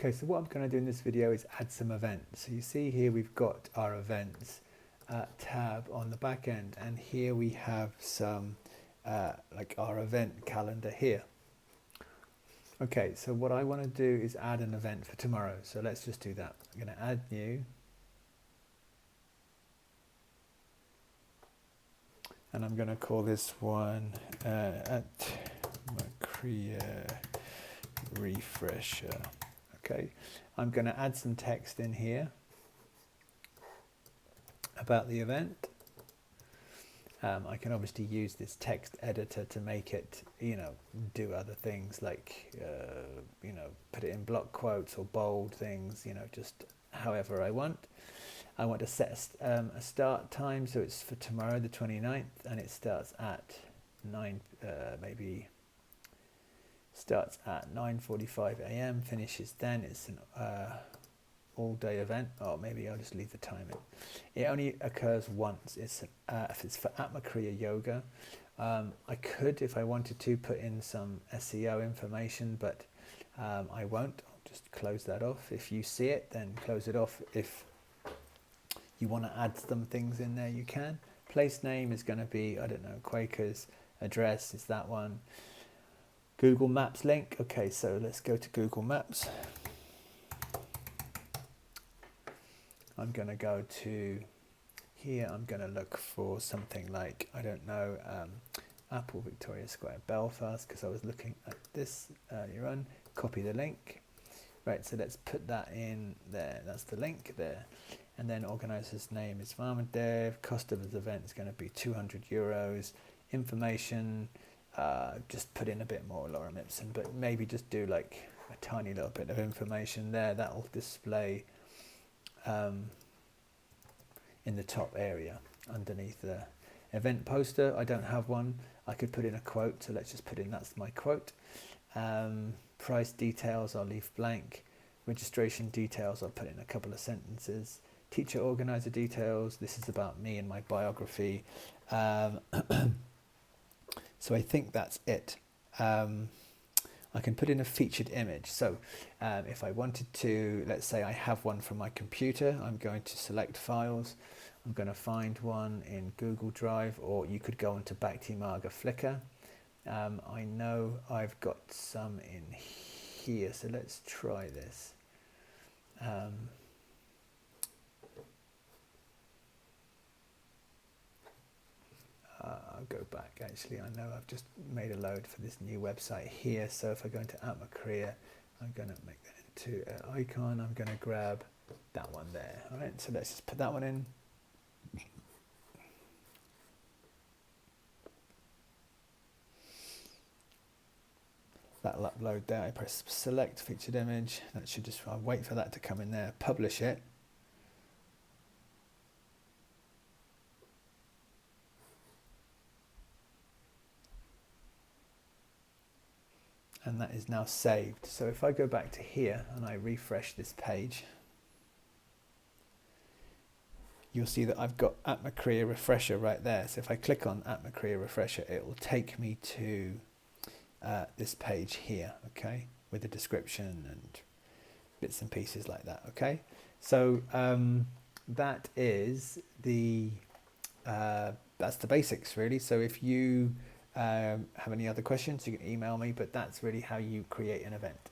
Okay, so what I'm going to do in this video is add some events. So you see here we've got our events tab on the back end, and here we have some like our event calendar here. Okay, so what I want to do is add an event for tomorrow. So let's just do that. I'm going to add new. And I'm going to call this one at Macria Refresher. Okay, I'm going to add some text in here about the event. I can obviously use this text editor to make it, do other things like, put it in block quotes or bold things, just however I want. I want to set a start time, so it's for tomorrow, the 29th, and it starts at 9:45 a.m. finishes then. It's an all-day event. Oh, maybe I'll just leave the time in. It only occurs once. It's for Atmakriya Yoga. I could, if I wanted to, put in some SEO information, but I won't. I'll just close that off. If you see it, then close it off. If you want to add some things in there, you can. Place name is going to be, I don't know, Quaker's. Address is that one. Google Maps link. Okay, so let's go to Google Maps. I'm going to go to here. I'm going to look for something like, I don't know, Apple Victoria Square, Belfast, because I was looking at this earlier on. Copy the link. Right, so let's put that in there. That's the link there. And then organizer's name is Varmadev. Cost of this event is going to be €200. Information, just put in a bit more Lorem Ipsum, but maybe just do like a tiny little bit of information there. That'll display in the top area underneath the event poster. I don't have one. I could put in a quote, so let's just put in, that's my quote. Price details I'll leave blank. Registration details I'll put in a couple of sentences. Teacher organizer details, this is about me and my biography. So I think that's it. I can put in a featured image. So if I wanted to, let's say I have one from my computer, I'm going to select files. I'm going to find one in Google Drive, or you could go onto Bhakti Marga Flickr. I know I've got some in here, so let's try this. I'll go back. Actually, I know I've just made a load for this new website here. So if I go into Atmakriya, I'm going to make that into an icon. I'm going to grab that one there. All right, so let's just put that one in. That'll upload there. I press select featured image. That should just, I'll wait for that to come in there, publish it. And that is now saved. So if I go back to here and I refresh this page, you'll see that I've got Atmakriya Refresher right there. So if I click on Atmakriya Refresher, it will take me to this page here, okay, with the description and bits and pieces like that, okay. So that is the that's the basics really. So if you have any other questions, you can email me, but that's really how you create an event.